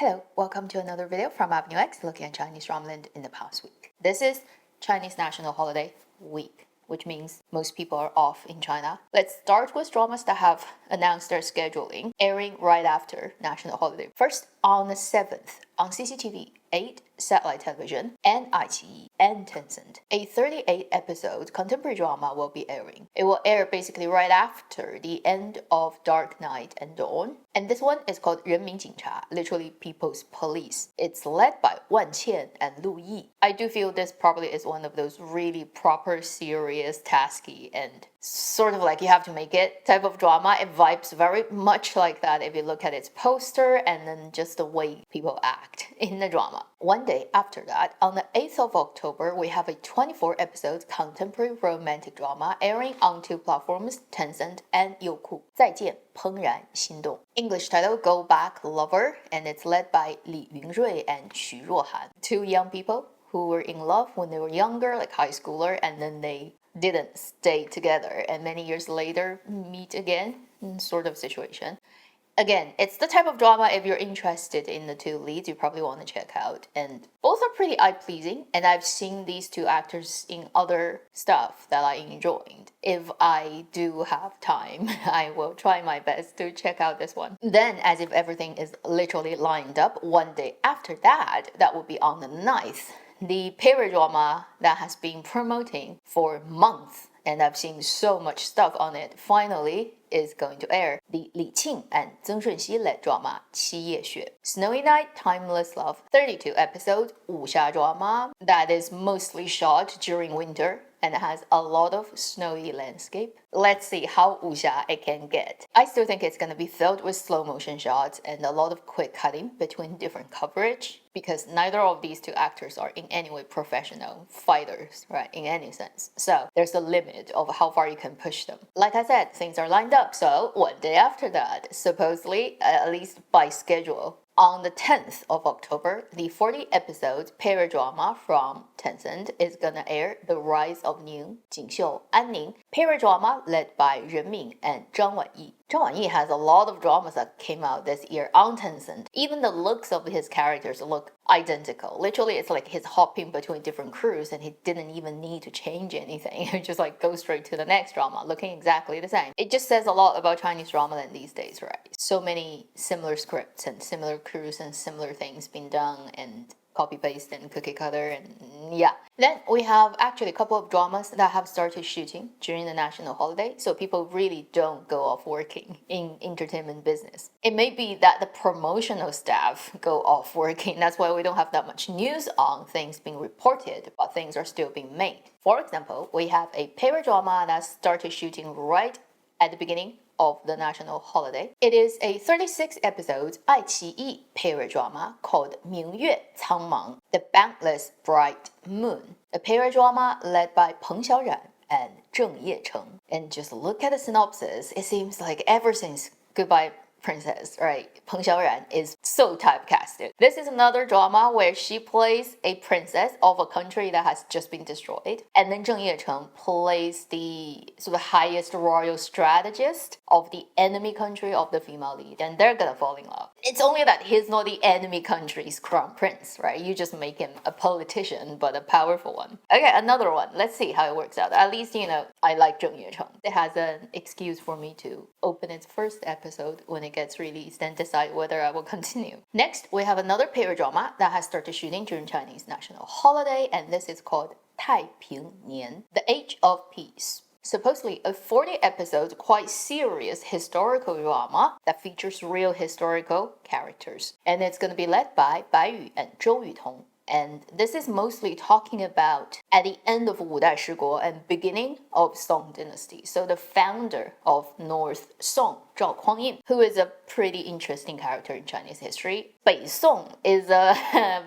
Hello, welcome to another video from Avenue X looking at Chinese drama land in the past week. This is Chinese National Holiday Week, which means most people are off in China. Let's start with dramas that have announced their scheduling, airing right after National Holiday. First, on the 7th, on CCTV 8, satellite television, and iQIYI and Tencent, a 38-episode contemporary drama will be airing. It will air basically right after the end of Dark Night and Dawn. And this one is called 人民警察, literally People's Police. It's led by Wan Qian and Lu Yi. I do feel this probably is one of those really proper, serious, tasky, and sort of like you have to make it type of drama. It vibes very much like that if you look at its poster and then just the way people act in the drama. One day after that, on the 8th of October, we have a 24-episode contemporary romantic drama airing on two platforms, Tencent and Youku. 再见，怦然心动. English title, Go Back Lover, and it's led by Li Yunrui and Xu Ruohan, two young people who were in love when they were younger, like high schooler, and then they didn't stay together, and many years later meet again, sort of situation. Again, it's the type of drama, if you're interested in the two leads, you probably want to check out. And both are pretty eye-pleasing, and I've seen these two actors in other stuff that I enjoyed. If I do have time, I will try my best to check out this one. Then, as if everything is literally lined up, one day after that, that will be on the 9th, the period drama that has been promoting for months, and I've seen so much stuff on it, finally is going to air. The Li Qing and Zheng Shunxi led drama 七夜雪. Snowy Night, Timeless Love, 32 episode, wuxia drama that is mostly shot during winter and has a lot of snowy landscape. Let's see how wuxia it can get. I still think it's going to be filled with slow motion shots and a lot of quick cutting between different coverage, because neither of these two actors are in any way professional fighters, right, in any sense. So there's a limit of how far you can push them. Like I said, things are lined up, so one day after that, supposedly, at least by schedule, on the 10th of October, the 40-episode period drama from Tencent is gonna air, The Rise of Ning, 锦绣安宁, period drama led by Ren Min and Zhang Wanyi. Zhang Wanyi has a lot of dramas that came out this year on Tencent. Even the looks of his characters look identical. Literally, it's like he's hopping between different crews and he didn't even need to change anything. He just like go straight to the next drama, looking exactly the same. It just says a lot about Chinese drama land these days, right? So many similar scripts and similar crews and similar things being done and copy paste and cookie cutter, and yeah. Then we have actually a couple of dramas that have started shooting during the national holiday, so people really don't go off working in entertainment business. It may be that the promotional staff go off working, that's why we don't have that much news on things being reported, but things are still being made. For example, we have a period drama that started shooting right at the beginning of the national holiday. It is a 36-episode 爱奇艺 period drama called 明月苍茫, The Boundless Bright Moon, a period drama led by Peng Xiaoran and Zheng Yecheng. And just look at the synopsis, it seems like ever since Goodbye Princess, right? Peng Xiaoran is so typecasted. This is another drama where she plays a princess of a country that has just been destroyed. And then Zheng Yecheng plays the sort of highest royal strategist of the enemy country of the female lead. And they're gonna fall in love. It's only that he's not the enemy country's crown prince, right? You just make him a politician, but a powerful one. Okay, another one. Let's see how it works out. At least, you know, I like Zheng Yecheng. It has an excuse for me to open its first episode when it gets released and decide whether I will continue. Next, we have another period drama that has started shooting during Chinese national holiday, and this is called 太平年, The Age of Peace. Supposedly a 40-episode, quite serious historical drama that features real historical characters. And it's going to be led by Bai Yu and Zhou Yutong. And this is mostly talking about at the end of Wu Dai Shiguo and beginning of Song Dynasty. So the founder of North Song, Zhao Kuangyin, who is a pretty interesting character in Chinese history. Bei Song is a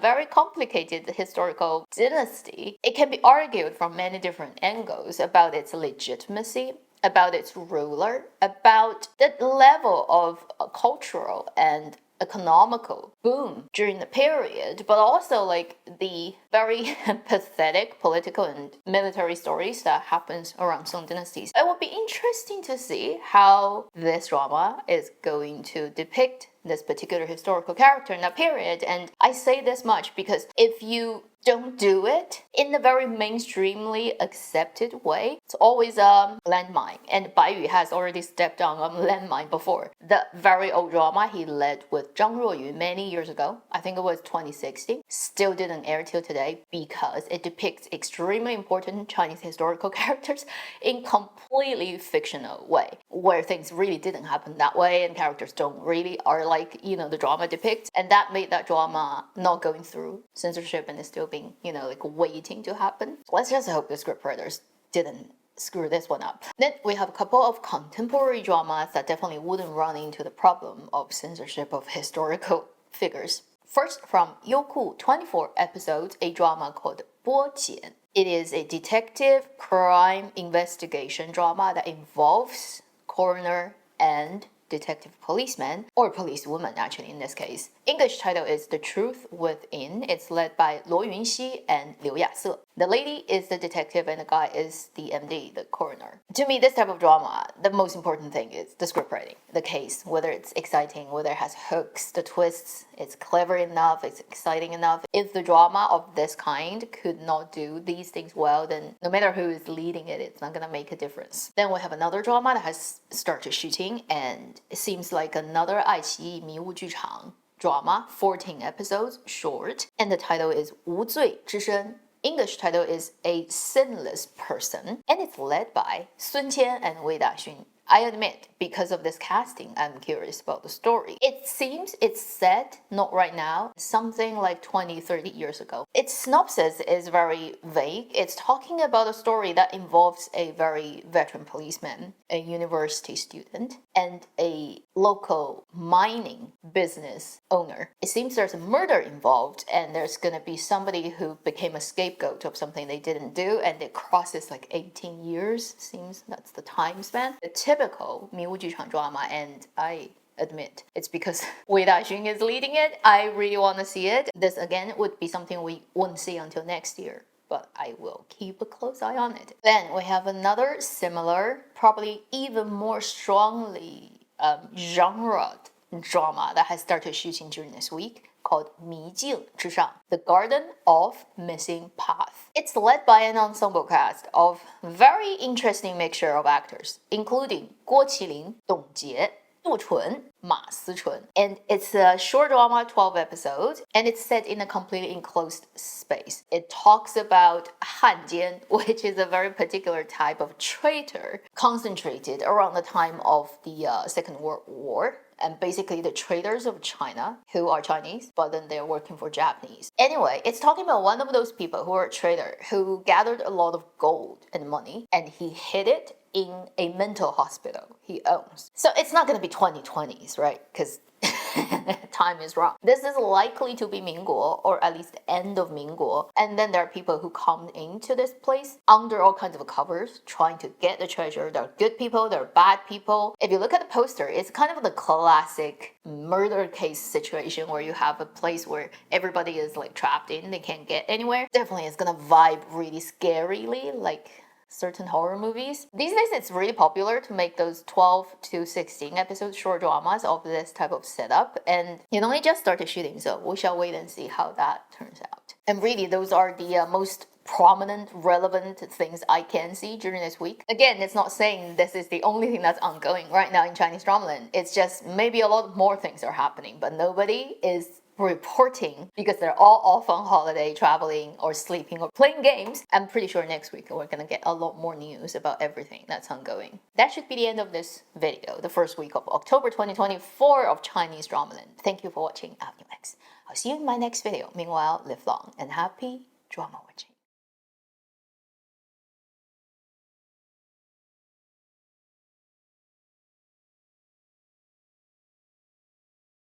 very complicated historical dynasty. It can be argued from many different angles about its legitimacy, about its ruler, about the level of cultural and economical boom during the period, but also like the very pathetic political and military stories that happens around Song dynasties. It will be interesting to see how this drama is going to depict this particular historical character in that period. And I say this much because if you don't do it in a very mainstreamly accepted way, it's always a landmine. And Bai Yu has already stepped on a landmine before. The very old drama he led with Zhang Ruoyu many years ago, I think it was 2016, still didn't air till today because it depicts extremely important Chinese historical characters in completely fictional way, where things really didn't happen that way and characters don't really are like, the drama depicts. And that made that drama not going through censorship and is still being, like waiting to happen. Let's just hope the scriptwriters didn't screw this one up. Then we have a couple of contemporary dramas that definitely wouldn't run into the problem of censorship of historical figures. First, from Youku, 24 episodes, a drama called 波检. It is a detective crime investigation drama that involves coroner and detective policeman, or policewoman actually in this case. English title is The Truth Within. It's led by Luo Yunxi and Liu Yase. The lady is the detective and the guy is the MD, the coroner. To me, this type of drama, the most important thing is the script writing, the case, whether it's exciting, whether it has hooks, the twists, it's clever enough, it's exciting enough. If the drama of this kind could not do these things well, then no matter who is leading it, it's not gonna make a difference. Then we have another drama that has started shooting, and it seems like another 爱奇艺迷雾剧场 drama, 14 episodes, short, and the title is 无罪之身. English title is A Sinless Person, and it's led by Sun Qian and Wei Daxun. I admit, because of this casting, I'm curious about the story. It seems it's set, not right now, something like 20, 30 years ago. Its synopsis is very vague. It's talking about a story that involves a very veteran policeman, a university student, and a local mining business owner. It seems there's a murder involved, and there's gonna be somebody who became a scapegoat of something they didn't do, and it crosses like 18 years, seems that's the time span. The typical 迷雾剧场 drama, and I admit it's because Wei Daxun is leading it. I really want to see it. This again would be something we won't see until next year, but I will keep a close eye on it. Then we have another similar, probably even more strongly genre drama that has started shooting during this week, called 迷境之上, The Garden of Missing Path. It's led by an ensemble cast of very interesting mixture of actors, including 郭麒麟, Dong Jie, Du Chun, Ma Sichun. And it's a short drama, 12 episodes, and it's set in a completely enclosed space. It talks about 汉奸, which is a very particular type of traitor concentrated around the time of the Second World War. And basically the traders of China who are Chinese, but then they're working for Japanese. Anyway, it's talking about one of those people who are a trader who gathered a lot of gold and money, and he hid it in a mental hospital he owns. So it's not going to be 2020s, right? Because time is wrong. This is likely to be Mingguo, or at least the end of Mingguo. And then there are people who come into this place under all kinds of covers, trying to get the treasure. There are good people, there are bad people. If you look at the poster, it's kind of the classic murder case situation where you have a place where everybody is like trapped in, they can't get anywhere. Definitely it's gonna vibe really scarily, like certain horror movies. These days it's really popular to make those 12 to 16 episode short dramas of this type of setup, and it only just started shooting, so we shall wait and see how that turns out. And really those are the most prominent, relevant things I can see during this week. Again, it's not saying this is the only thing that's ongoing right now in Chinese dramaland. It's just maybe a lot more things are happening, but nobody is reporting because they're all off on holiday, traveling or sleeping or playing games. I'm pretty sure next week we're gonna get a lot more news about everything that's ongoing. That should be the end of this video, the first week of October 2024 of Chinese dramaland. Thank you for watching Avenue X. I'll see you in my next video. Meanwhile, live long and happy drama watching.